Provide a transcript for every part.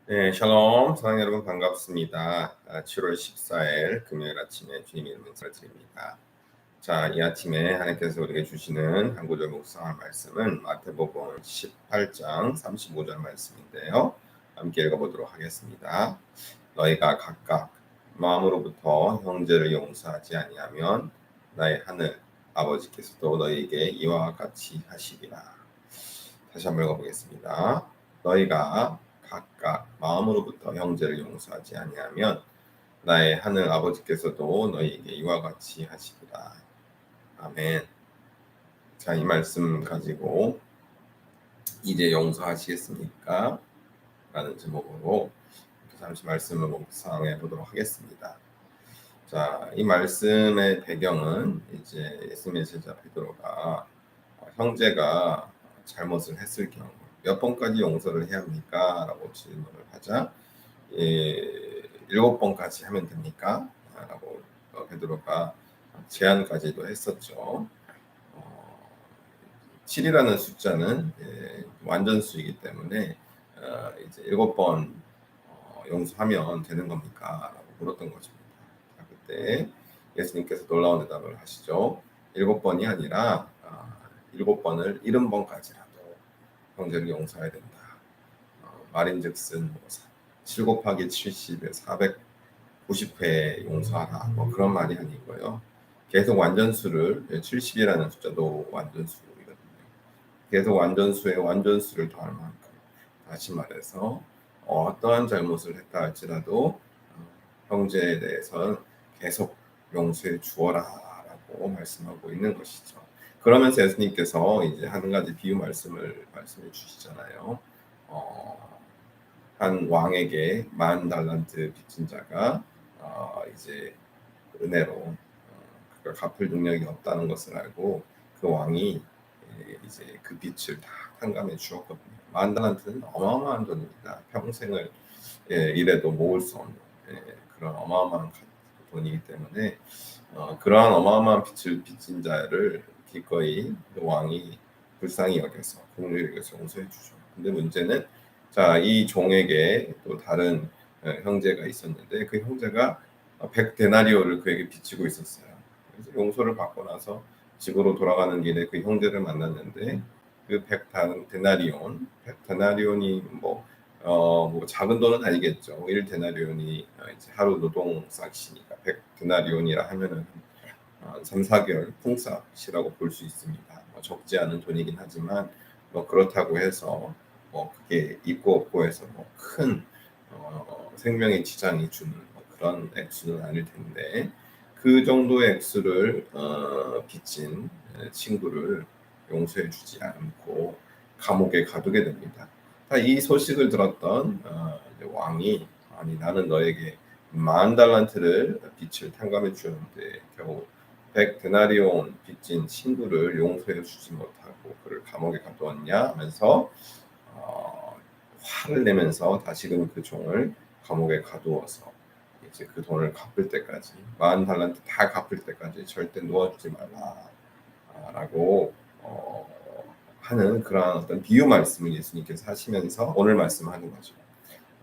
네, 샬롬, 사랑하는 여러분 반갑습니다. 7월 14일 금요일 아침에 주님 이름으로 인사드립니다. 자, 이 아침에 하나님께서 우리에게 주시는 한 구절 묵상할 말씀은 마태복음 18장 35절 말씀인데요. 함께 읽어보도록 하겠습니다. 너희가 각각 마음으로부터 형제를 용서하지 아니하면 나의 하늘 아버지께서도 너희에게 이와 같이 하시리라. 다시 한번 읽어보겠습니다. 너희가 각각 마음으로부터 형제를 용서하지 아니하면 나의 하늘 아버지께서도 너희에게 이와 같이 하시리라. 아멘. 자, 이 말씀 가지고 이제 용서하시겠습니까? 라는 제목으로 잠시 말씀을 묵상해 보도록 하겠습니다. 자, 이 말씀의 배경은 이제 예수님의 제자 베드로가 형제가 잘못을 했을 경우 몇 번까지 용서를 해야 합니까? 라고 질문을 하자 7번까지 하면 됩니까? 라고 베드로가 제안까지도 했었죠. 7이라는 숫자는 완전수이기 때문에 이제 7번 용서하면 되는 겁니까? 라고 물었던 것입니다. 그때 예수님께서 놀라운 대답을 하시죠. 7번이 아니라 7번을 70번까지라도 형제를 용서해야 된다. 말인즉슨 7 곱하기 70에 490회 용서하라. 그런 말이 아니고요. 계속 완전수를 70이라는 숫자도 완전수이거든요. 계속 완전수의 완전수를 더할 만큼 다시 말해서 어떠한 잘못을 했다 할지라도 형제에 대해서는 계속 용서해 주어라라고 말씀하고 있는 것이죠. 그러면서 예수님께서 이제 한 가지 비유 말씀해 주시잖아요. 한 왕에게 10,000달란트 빚진 자가 이제 은혜로 그가 갚을 능력이 없다는 것을 알고 그 왕이 이제 그 빚을 다 탕감해 주었거든요. 10,000달란트는 어마어마한 돈입니다. 평생을 일해도 모을 수 없는 그런 어마어마한 돈이기 때문에 그러한 어마어마한 빚을 빚진 자를 기꺼이 그 왕이 불쌍히 여겨서 공의를 여겨서 용서해 주죠. 근데 문제는 자, 이 종에게 또 다른 형제가 있었는데 그 형제가 100데나리오를 그에게 빚지고 있었어요. 그래서 용서를 받고 나서 집으로 돌아가는 길에 그 형제를 만났는데 그 100데나리온이 뭐 작은 돈은 아니겠죠. 1데나리온이 이제 하루 노동 싹시니까 100데나리온이라 하면은 3, 4개월 풍싹이라고 볼 수 있습니다. 적지 않은 돈이긴 하지만 그렇다고 해서 그게 있고 없고 해서 큰 생명에 지장이 주는 그런 액수는 아닐 텐데 그 정도의 액수를 빚진 친구를 용서해 주지 않고 감옥에 가두게 됩니다. 이 소식을 들었던 왕이 아니 나는 너에게 10,000달란트를 빚을 탕감해 주었는데 겨우 100데나리온 빚진 친구를 용서해 주지 못하고 그를 감옥에 가두었냐 하면서 화를 내면서 다시금 그 종을 감옥에 가두어서 이제 그 돈을 갚을 때까지 10,000달란트 다 갚을 때까지 절대 놓아주지 말라라고 하는 그러한 어떤 비유 말씀을 예수님께서 하시면서 오늘 말씀하는 거죠.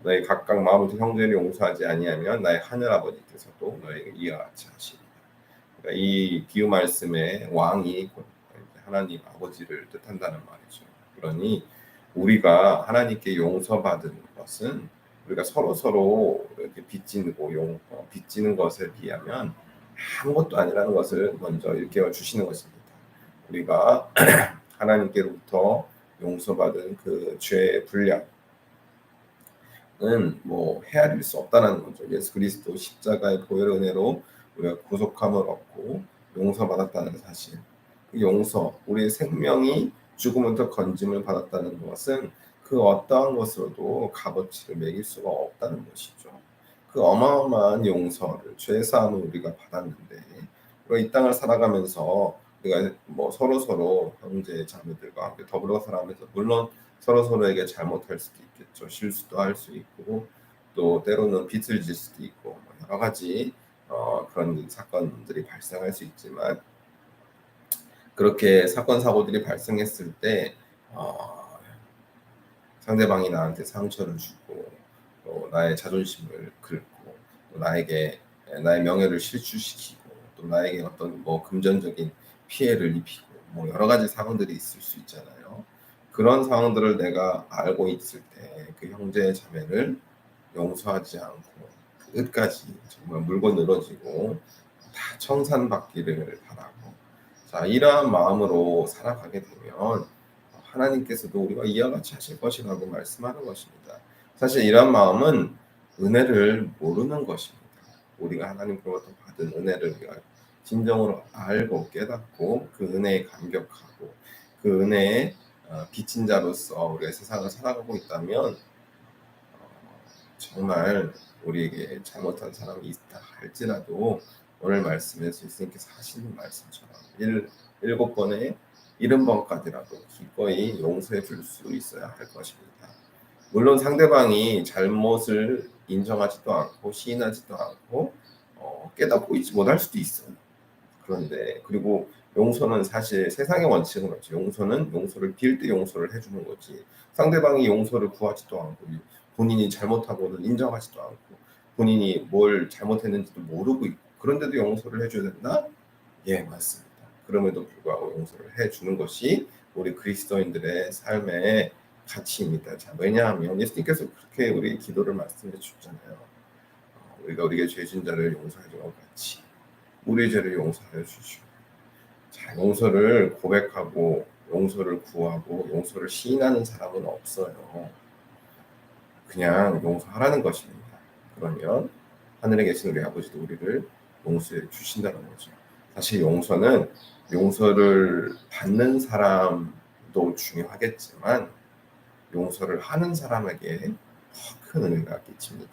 너희 각각 마음으로 형제를 용서하지 아니하면 나의 하늘 아버지께서도 너에게 이와 같이 하시리라. 그러니까 이 비유 말씀의 왕이 하나님 아버지를 뜻한다는 말이죠. 그러니 우리가 하나님께 용서받은 것은 우리가 서로 이렇게 빚지는 것에 비하면 아무것도 아니라는 것을 먼저 일깨워 주시는 것입니다. 우리가 하나님께로부터 용서받은 그 죄의 분량은 헤아릴 수 없다는 거죠. 예수 그리스도 십자가의 보혈 은혜로 우리가 구속함을 얻고 용서받았다는 사실. 그 용서, 우리의 생명이 죽음부터 건짐을 받았다는 것은 그 어떠한 것으로도 값어치를 매길 수가 없다는 것이죠. 그 어마어마한 용서를 죄사함을 우리가 받았는데 이 땅을 살아가면서 우리가 서로 형제 자매들과 함께 더불어 살아가면서 물론 서로에게 잘못할 수도 있겠죠. 실수도 할 수 있고 또 때로는 빚을 질 수도 있고 여러 가지 그런 사건들이 발생할 수 있지만 그렇게 사건 사고들이 발생했을 때 상대방이 나한테 상처를 주고 또 나의 자존심을 긁고 또 나에게 나의 명예를 실추시키고 또 나에게 어떤 뭐 금전적인 피해를 입히고 뭐 여러 가지 상황들이 있을 수 있잖아요. 그런 상황들을 내가 알고 있을 때 그 형제 자매를 용서하지 않고 끝까지 정말 물고 늘어지고 다 청산받기를 바라고, 자 이러한 마음으로 살아가게 되면 하나님께서도 우리와 이와 같이 하실 것이라고 말씀하는 것입니다. 사실 이러한 마음은 은혜를 모르는 것입니다. 우리가 하나님으로부터 받은 은혜를 우리가 진정으로 알고 깨닫고 그 은혜에 감격하고 그 은혜에 빚진 자로서 우리가 세상을 살아가고 있다면 정말 우리에게 잘못한 사람이 있다 할지라도 오늘 말씀에서 예수님께서 하시는 말씀처럼 일곱 번에 70번까지라도 기꺼이 용서해 줄 수 있어야 할 것입니다. 물론 상대방이 잘못을 인정하지도 않고 시인하지도 않고 깨닫고 있지 못할 수도 있어요. 그런데 그리고 용서는 사실 세상의 원칙은 그렇지. 용서는 용서를 빌 때 용서를 해주는 거지. 상대방이 용서를 구하지도 않고 본인이 잘못하고는 인정하지도 않고 본인이 뭘 잘못했는지도 모르고 있고 그런데도 용서를 해줘야 된다? 예, 맞습니다. 그럼에도 불구하고 용서를 해주는 것이 우리 그리스도인들의 삶의 가치입니다. 자, 왜냐하면 예수님께서 그렇게 우리 기도를 말씀해 주잖아요. 우리가 우리에게 죄진 자를 용서하는 것 같이 우리의 죄를 용서하여 주시오. 자, 용서를 고백하고 용서를 구하고 용서를 시인하는 사람은 없어요. 그냥 용서하라는 것입니다. 그러면 하늘에 계신 우리 아버지도 우리를 용서해 주신다는 거죠. 사실 용서는 용서를 받는 사람도 중요하겠지만 용서를 하는 사람에게 더 큰 은혜가 끼칩니다.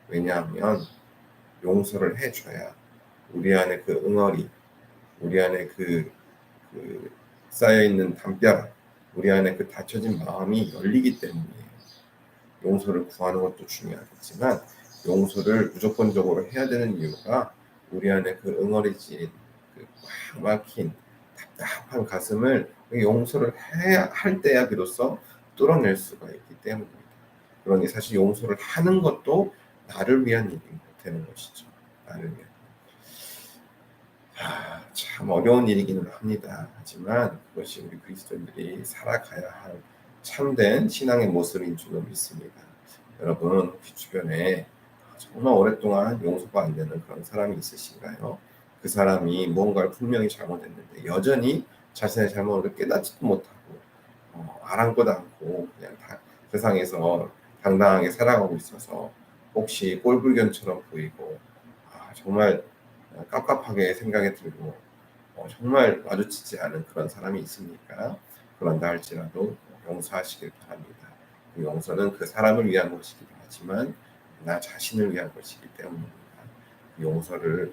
왜냐하면 용서를 해줘야 우리 안에 그 응어리, 우리 안에 그 쌓여있는 담벼락, 우리 안에 그 닫혀진 마음이 열리기 때문이에요. 용서를 구하는 것도 중요하겠지만 용서를 무조건적으로 해야 되는 이유가 우리 안에 그 응어리진 꽉 막힌 답답한 가슴을 용서를 해야 할 때야 비로소 뚫어낼 수가 있기 때문입니다. 그러니 사실 용서를 하는 것도 나를 위한 일이 되는 것이죠. 나를 위한. 참 어려운 일이기는 합니다. 하지만 그것이 우리 그리스도인들이 살아가야 할 참된 신앙의 모습인 줄로 믿습니다. 여러분 혹시 주변에 정말 오랫동안 용서가 안 되는 그런 사람이 있으신가요? 그 사람이 무언가를 분명히 잘못했는데 여전히 자신의 잘못을 깨닫지도 못하고 아랑곳 않고 그냥 다 세상에서 당당하게 살아가고 있어서 혹시 꼴불견처럼 보이고 정말 깝깝하게 생각이 들고 정말 마주치지 않은 그런 사람이 있습니까? 그런다 할지라도 용서하시길 바랍니다. 그 용서는 그 사람을 위한 것이기도 하지만 나 자신을 위한 것이기 때문입니다. 그 용서를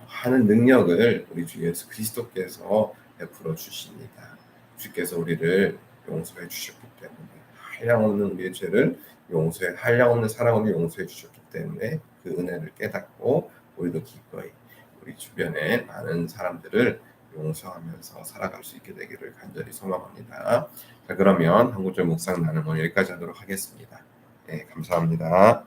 하는 능력을 우리 주 예수 그리스도께서 베풀어 주십니다. 주께서 우리를 용서해 주셨기 때문에 한량없는 우리의 죄를 용서해 한량없는 사랑으로 용서해 주셨기 때문에 그 은혜를 깨닫고 우리도 기꺼이 우리 주변에 많은 사람들을 용서하면서 살아갈 수 있게 되기를 간절히 소망합니다. 자, 그러면 한 구절 묵상 나눔은 여기까지 하도록 하겠습니다. 네, 감사합니다.